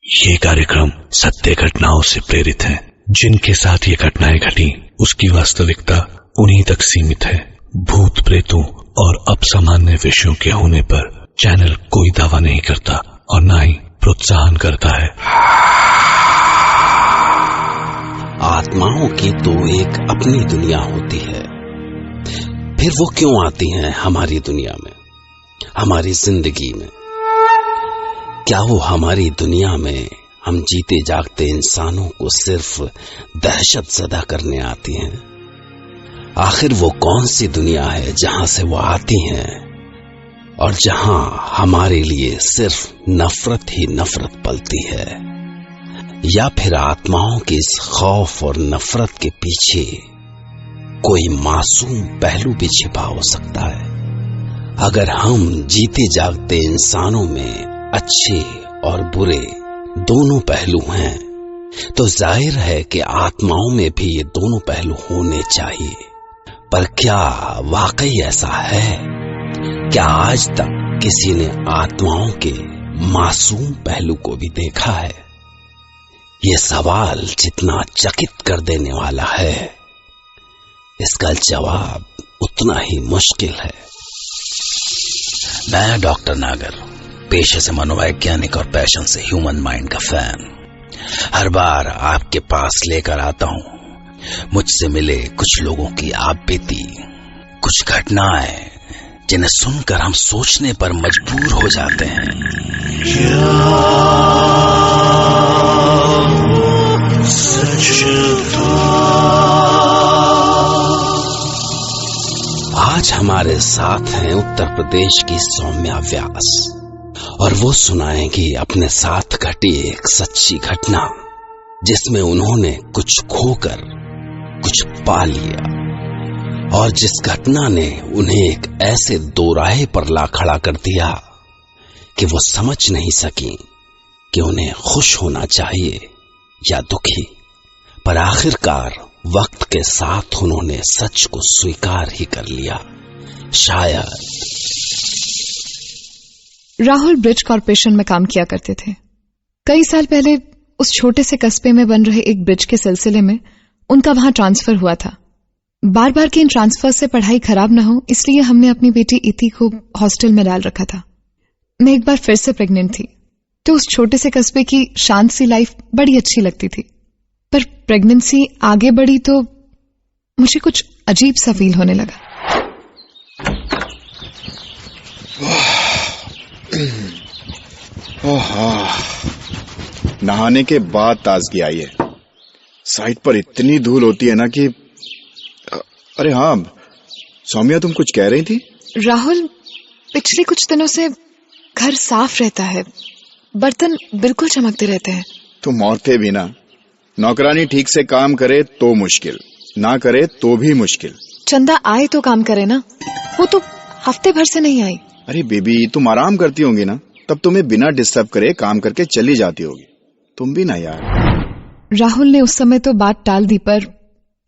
ये कार्यक्रम सत्य घटनाओं से प्रेरित है। जिनके साथ ये घटनाएं घटी उसकी वास्तविकता उन्हीं तक सीमित है। भूत प्रेतों और असामान्य विषयों के होने पर चैनल कोई दावा नहीं करता और न ही प्रोत्साहन करता है। आत्माओं की तो एक अपनी दुनिया होती है, फिर वो क्यों आती हैं हमारी दुनिया में, हमारी जिंदगी में? क्या वो हमारी दुनिया में हम जीते जागते इंसानों को सिर्फ दहशत ज़दा करने आती हैं? आखिर वो कौन सी दुनिया है जहां से वो आती हैं और जहां हमारे लिए सिर्फ नफरत ही नफरत पलती है? या फिर आत्माओं के इस खौफ और नफरत के पीछे कोई मासूम पहलू भी छिपा हो सकता है? अगर हम जीते जागते इंसानों में अच्छे और बुरे दोनों पहलू हैं, तो जाहिर है कि आत्माओं में भी ये दोनों पहलू होने चाहिए। पर क्या वाकई ऐसा है? क्या आज तक किसी ने आत्माओं के मासूम पहलू को भी देखा है? ये सवाल जितना चकित कर देने वाला है, इसका जवाब उतना ही मुश्किल है। मैं डॉक्टर नागर, पेशे से मनोवैज्ञानिक और पैशन से ह्यूमन माइंड का फैन, हर बार आपके पास लेकर आता हूं मुझसे मिले कुछ लोगों की आप बीती, कुछ घटनाएं जिन्हें सुनकर हम सोचने पर मजबूर हो जाते हैं। आज हमारे साथ हैं उत्तर प्रदेश की सौम्या व्यास और वो सुनाएंगी अपने साथ घटी एक सच्ची घटना जिसमें उन्होंने कुछ खोकर कुछ पा लिया और जिस घटना ने उन्हें एक ऐसे दोराहे पर ला खड़ा कर दिया कि वो समझ नहीं सकी कि उन्हें खुश होना चाहिए या दुखी। पर आखिरकार वक्त के साथ उन्होंने सच को स्वीकार ही कर लिया। शायद राहुल ब्रिज कॉर्पोरेशन में काम किया करते थे। कई साल पहले उस छोटे से कस्बे में बन रहे एक ब्रिज के सिलसिले में उनका वहां ट्रांसफर हुआ था। बार बार के इन ट्रांसफर से पढ़ाई खराब न हो, इसलिए हमने अपनी बेटी इति को हॉस्टल में डाल रखा था। मैं एक बार फिर से प्रेग्नेंट थी, तो उस छोटे से कस्बे की शांत सी लाइफ बड़ी अच्छी लगती थी। पर प्रेगनेंसी आगे बढ़ी तो मुझे कुछ अजीब सा फील होने लगा। नहाने के बाद ताजगी आई है। साइड पर इतनी धूल होती है ना कि अरे हाँ सौम्या, तुम कुछ कह रही थी? राहुल, पिछले कुछ दिनों से घर साफ रहता है, बर्तन बिल्कुल चमकते रहते हैं। तुम औरतें भी ना, नौकरानी ठीक से काम करे तो मुश्किल, ना करे तो भी मुश्किल। चंदा आए तो काम करे ना, वो तो हफ्ते भर से नहीं आई। अरे बेबी, तुम आराम करती होंगी ना, तब तुम्हें बिना डिस्टर्ब करे काम करके चली जाती होगी। तुम भी ना यार। राहुल ने उस समय तो बात टाल दी, पर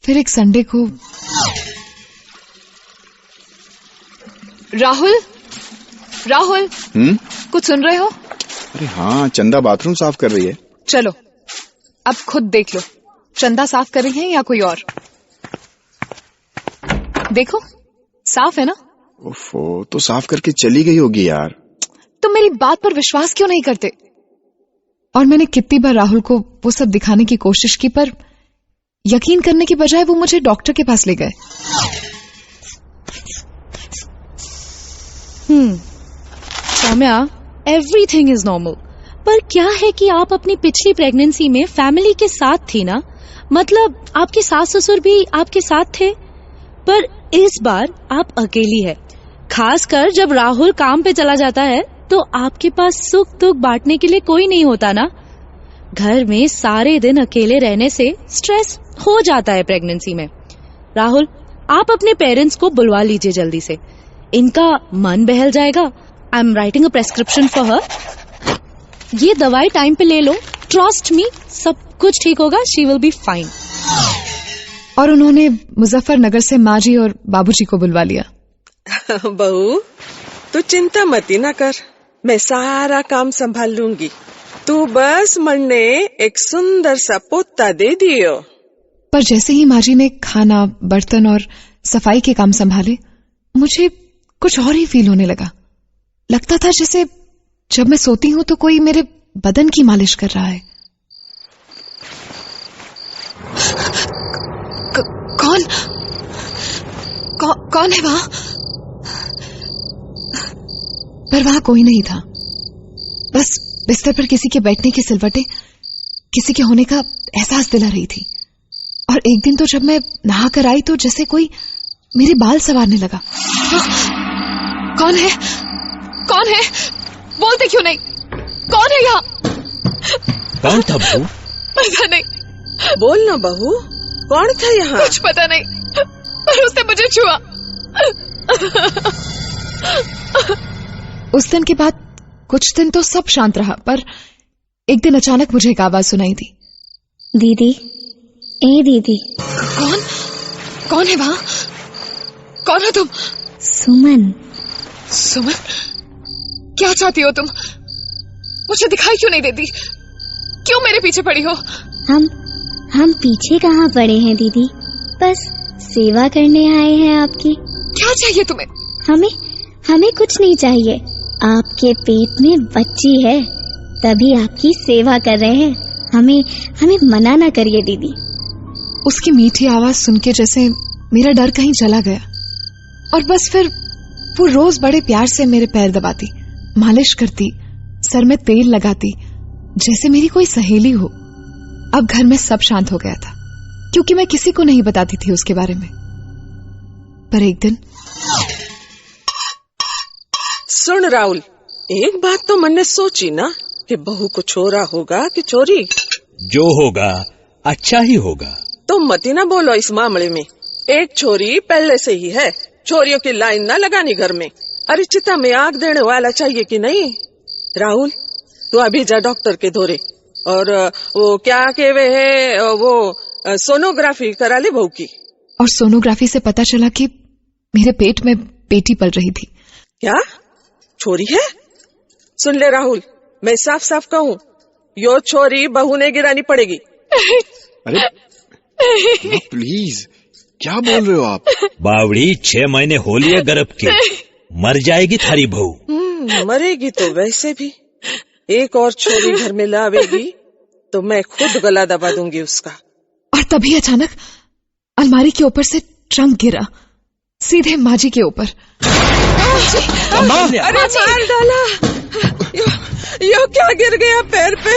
फिर एक संडे को राहुल कुछ सुन रहे हो? अरे हाँ, चंदा बाथरूम साफ कर रही है। चलो अब खुद देख लो, चंदा साफ कर रही है या कोई और? देखो साफ है ना। ओफो, तो साफ करके चली गई होगी यार। तुम मेरी बात पर विश्वास क्यों नहीं करते? और मैंने कितनी बार राहुल को वो सब दिखाने की कोशिश की, पर यकीन करने की बजाय वो मुझे डॉक्टर के पास ले गए। Saumya, everything is normal. पर क्या है कि आप अपनी पिछली प्रेगनेंसी में फैमिली के साथ थी ना, मतलब आपके सास ससुर भी आपके साथ थे। पर इस बार आप अकेली है, खासकर जब राहुल काम पे चला जाता है तो आपके पास सुख दुख बांटने के लिए कोई नहीं होता ना। घर में सारे दिन अकेले रहने से स्ट्रेस हो जाता है प्रेगनेंसी में। राहुल, आप अपने पेरेंट्स को बुलवा लीजिए जल्दी से, इनका मन बहल जाएगा। I am writing a prescription for her. ये दवाई टाइम पे ले लो, ट्रस्ट मी, सब कुछ ठीक होगा, शी विल बी फाइन। और उन्होंने मुजफ्फरनगर से माँ जी और बाबूजी को बुलवा लिया। बहू, तू चिंता मत ना कर, मैं सारा काम संभाल लूंगी। तू बस मन्ने एक सुंदर सा पोता दे दियो। पर जैसे ही माँ जी ने खाना, बर्तन और सफाई के काम संभाले, मुझे कुछ और ही फील होने लगा। लगता था जैसे जब मैं सोती हूं तो कोई मेरे बदन की मालिश कर रहा है। कौन है वहां? पर वहां कोई नहीं था। बस बिस्तर पर किसी के बैठने की सिलवटें किसी के होने का एहसास दिला रही थी। और एक दिन तो जब मैं नहा कर आई तो जैसे कोई मेरे बाल संवारने लगा। कौन है? कौन है? बोलते क्यों नहीं? कौन है यहाँ? कौन था बहू? पता नहीं। बोल ना बहू, कौन था यहाँ? कुछ पता नहीं, पर उसने मुझे छुआ। उस दिन के बाद कुछ दिन तो सब शांत रहा, पर एक दिन अचानक मुझे एक आवाज सुनाई दी। दीदी, ए दीदी। कौन है वहां? कौन हो तुम? सुमन। सुमन, क्या चाहती हो तुम? मुझे दिखाई क्यों नहीं देती? क्यों मेरे पीछे पड़ी हो? हम पीछे कहाँ पड़े हैं दीदी, बस सेवा करने आए हैं आपकी। क्या चाहिए तुम्हें? हमें कुछ नहीं चाहिए। आपके पेट में बच्ची है, तभी आपकी सेवा कर रहे हैं। हमें मना ना करिए दीदी। उसकी मीठी आवाज सुन के जैसे मेरा डर कहीं चला गया। और बस फिर वो रोज बड़े प्यार से मेरे पैर दबाती, मालिश करती, सर में तेल लगाती, जैसे मेरी कोई सहेली हो। अब घर में सब शांत हो गया था, क्योंकि मैं किसी को नहीं बताती थी उसके बारे में। पर एक दिन सुन राहुल, एक बात तो मन ने सोची ना कि बहू को छोरा होगा कि चोरी। जो होगा अच्छा ही होगा। तो मत ही ना बोलो इस मामले में। एक छोरी पहले से ही है, छोरियों की लाइन ना लगानी घर में। अरे चिता में आग देने वाला चाहिए कि नहीं। राहुल, तू अभी जा डॉक्टर के धोरे, और वो क्या कहवे है, वो सोनोग्राफी करा ले बहू की। और सोनोग्राफी से पता चला कि मेरे पेट में बेटी पल रही थी। क्या छोरी है? सुन ले राहुल, मैं साफ साफ कहूँ, यो छोरी बहू ने गिरानी पड़ेगी। अरे प्लीज, क्या बोल रहे हो आप? बावड़ी 6 महीने हो लिए गर्भ के, मर जाएगी थारी बहू। मरेगी तो वैसे भी। एक और छोरी घर में लावेगी तो मैं खुद गला दबा दूंगी उसका। और तभी अचानक अलमारी के ऊपर से ट्रंक गिरा, सीधे माँ जी के ऊपर। अरे मार डाला। यो क्या गिर गया पैर पे?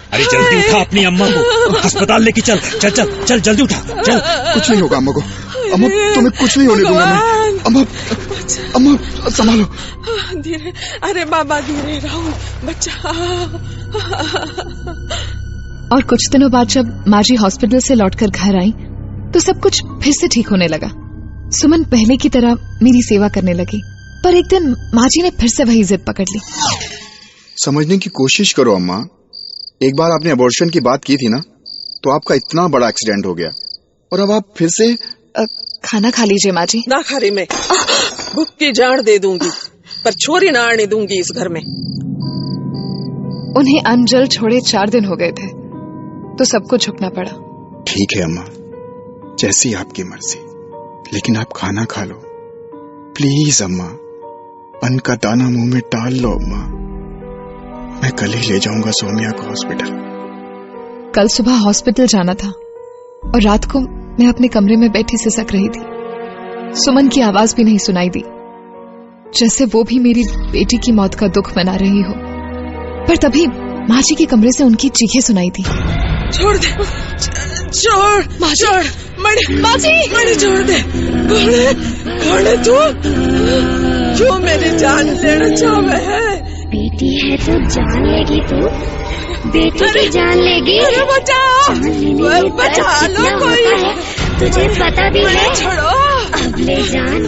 अरे जल्दी उठा अपनी अम्मा को, अस्पताल लेके चल चल चल चल, जल्दी उठा चल। कुछ नहीं होगा अम्मा को। अम्मा, तुम्हें कुछ नहीं होने दूंगा मैं। अम्मा संभालो। धीरे, अरे बाबा धीरे। राहुल बच्चा। और कुछ दिनों बाद जब माँ जी हॉस्पिटल से लौटकर घर आई तो सब कुछ फिर से ठीक होने लगा। सुमन पहले की तरह मेरी सेवा करने लगी। पर एक दिन माँ जी ने फिर से वही जिद पकड़ ली। समझने की कोशिश करो अम्मा। एक बार आपने अबॉर्शन की बात की थी ना, तो आपका इतना बड़ा एक्सीडेंट हो गया, और अब आप फिर से खाना खा लीजिए माँ जी। ना खा रही मैं, भूख की जान दे दूंगी, पर छोरी ना आने दूंगी इस घर में। उन्हें अन्न जल छोड़े 4 दिन हो गए थे, तो सबको झुकना पड़ा। ठीक है अम्मा, जैसी आपकी मर्जी, लेकिन आप खाना खा लो प्लीज अम्मा। अन्न का दाना मुंह में डाल लो अम्मा। मैं कल ही ले जाऊंगा सौम्या को हॉस्पिटल। कल सुबह हॉस्पिटल जाना था और रात को मैं अपने कमरे में बैठी सिसक रही थी। सुमन की आवाज भी नहीं सुनाई दी, जैसे वो भी मेरी बेटी की मौत का दुख मना रही हो। पर तभी माँ जी के कमरे से उनकी चीखें सुनाई थी। छोड़ दे, छोड़, छोड़, मणि छोड़ दे। कौन है तू? क्यों मेरी जान लेना चाहे है? बेटी है तो जान लेगी तू, बेटी की जान लेगी। अरे बचा लो कोई, तुझे पता भी है। छोड़ो, अब ले जान।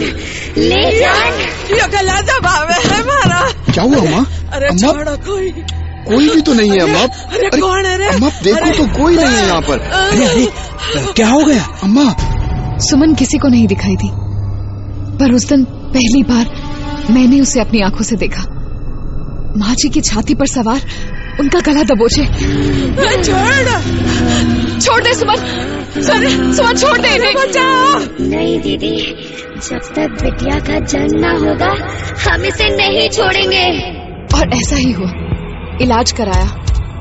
ये गला दबावे है हमारा। क्या हुआ अम्मा? अरे अम्मा, छोड़ो, कोई भी तो नहीं है अम्मा। अरे कौन है रे? अम्मा देखो तो कोई नहीं है यहाँ पर। अरे क्या हो गया अम्मा? सुमन किसी को नहीं दिखाई दी, पर उस दिन पहली बार मैंने उसे अपनी आंखों से देखा। माँ जी की छाती पर सवार उनका गला दबोचे। छोड़ दे सुमन, सुमन छोड़ दे इन्हें। नहीं दीदी, जब तक बिटिया का जन्म ना होगा हम इसे नहीं छोड़ेंगे। और ऐसा ही हुआ। इलाज कराया,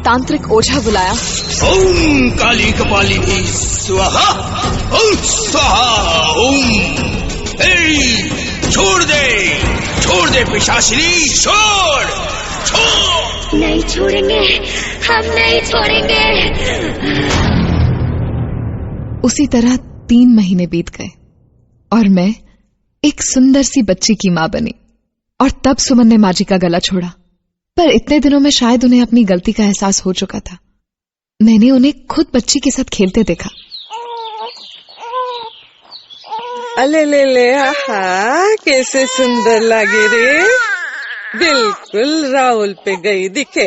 तांत्रिक ओझा बुलाया। ओम काली कपालिनी स्वाहा, ओम स्वाहा ओम। छोड़ दे पिशाचिनी, छोड़। नहीं छोड़ेंगे, हम नहीं छोड़ेंगे। उसी तरह 3 महीने बीत गए और मैं एक सुंदर सी बच्ची की मां बनी। और तब सुमन ने माँ जी का गला छोड़ा। पर इतने दिनों में शायद उन्हें अपनी गलती का एहसास हो चुका था। मैंने उन्हें खुद बच्ची के साथ खेलते देखा। अले ले ले, आहा कैसे सुंदर लगे रे, बिल्कुल राहुल पे गई दिखे।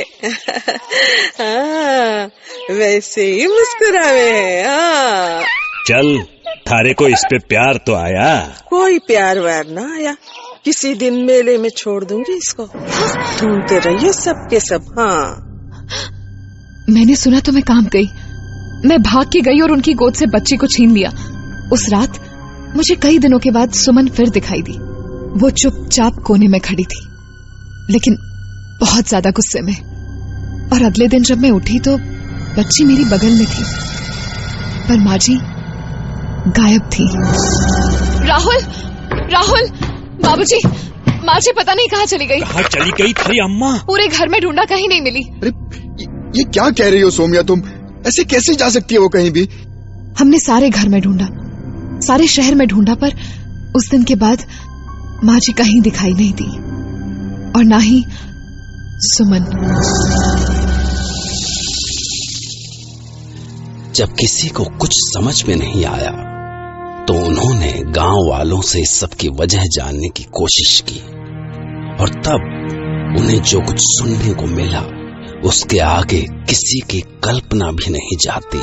हाँ, वैसे ही मुस्कुरावे है। हाँ। चल, थारे को इस पे प्यार तो आया? कोई प्यार व्यार ना आया, किसी दिन मेले में छोड़ दूंगी इसको। ढूंढते रहिए सबके सब। हाँ। मैंने सुना तो मैं कांप गई। मैं भाग के गई और उनकी गोद से बच्ची को छीन लिया। उस रात मुझे कई दिनों के बाद सुमन फिर दिखाई दी। वो चुपचाप कोने में खड़ी थी, लेकिन बहुत ज्यादा गुस्से में। और अगले दिन जब मैं उठी तो बच्ची मेरी बगल में थी, पर माँ जी गायब थी। राहुल, बाबूजी, माँ जी पता नहीं कहाँ चली गई। कहाँ चली गई थारी अम्मा? पूरे घर में ढूंढा, कहीं नहीं मिली। अरे ये क्या कह रही हो सोम्या तुम? ऐसे कैसे जा सकती है वो कहीं भी? हमने सारे घर में ढूंढा, सारे शहर में ढूंढा, पर उस दिन के बाद माँ जी कहीं दिखाई नहीं दी, और ना ही सुमन। जब किसी को कुछ समझ में नहीं आया तो उन्होंने गांव वालों से इस सब की वजह जानने की कोशिश की, और तब उन्हें जो कुछ सुनने को मिला उसके आगे किसी की कल्पना भी नहीं जाती।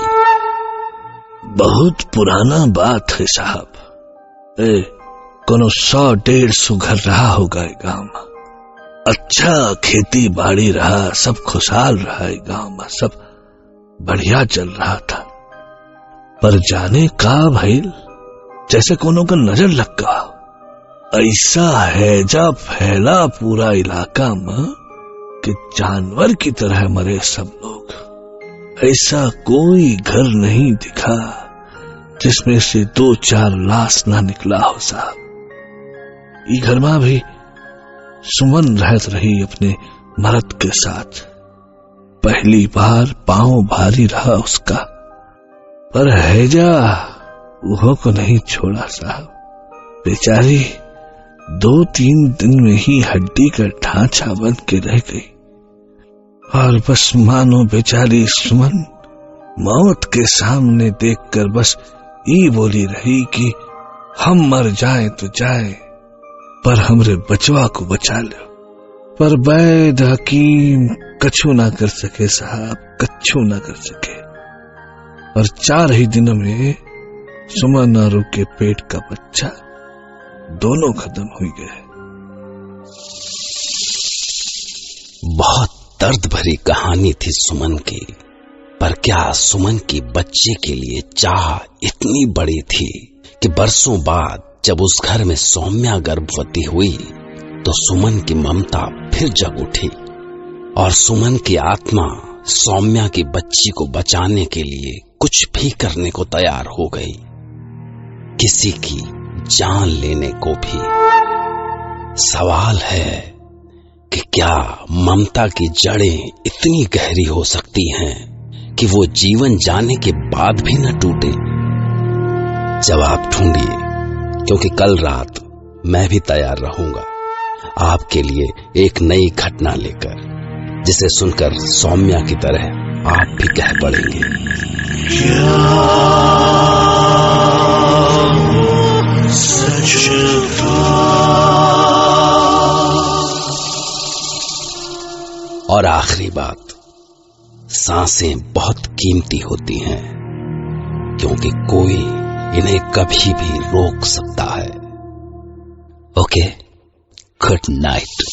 बहुत पुराना बात है साहब। कोनो 100-150 घर रहा होगा गांव में। अच्छा खेती बाड़ी रहा, सब खुशहाल रहा है गांव में, सब बढ़िया चल रहा था। पर जाने का भइल, जैसे कोनो का नजर लग गया। ऐसा हैजा फैला पूरा इलाका में कि जानवर की तरह मरे सब लोग। ऐसा कोई घर नहीं दिखा जिसमें से 2-4 लाश ना निकला हो साहब। ई घर में भी सुमन रहत रही अपने मर्द के साथ। पहली बार पांव भारी रहा उसका, पर हैजा वो को नहीं छोड़ा साहब। बेचारी 2-3 दिन में ही हड्डी का ढांचा बन के रह गई, और बस मानो बेचारी सुमन मौत के सामने देखकर बस ये बोली रही कि हम मर जाएं तो जाएं, पर हमरे बचवा को बचा लो। पर वैद हकीम कछु ना कर सके साहब, कछु ना कर सके। और 4 ही दिनों में सुमन और के पेट का बच्चा दोनों खत्म हो गए। बहुत दर्द भरी कहानी थी सुमन की, पर क्या सुमन की बच्चे के लिए चाह इतनी बड़ी थी कि बरसों बाद जब उस घर में सौम्या गर्भवती हुई तो सुमन की ममता फिर जग उठी, और सुमन की आत्मा सौम्या की बच्ची को बचाने के लिए कुछ भी करने को तैयार हो गई, किसी की जान लेने को भी। सवाल है कि क्या ममता की जड़ें इतनी गहरी हो सकती हैं कि वो जीवन जाने के बाद भी न टूटे? जवाब ढूंढिए, क्योंकि कल रात मैं भी तैयार रहूंगा आपके लिए एक नई घटना लेकर, जिसे सुनकर सौम्या की तरह आप भी कह पड़ेंगे, और आखिरी बात, सांसें बहुत कीमती होती हैं, क्योंकि कोई इन्हें कभी भी रोक सकता है। Okay, good night.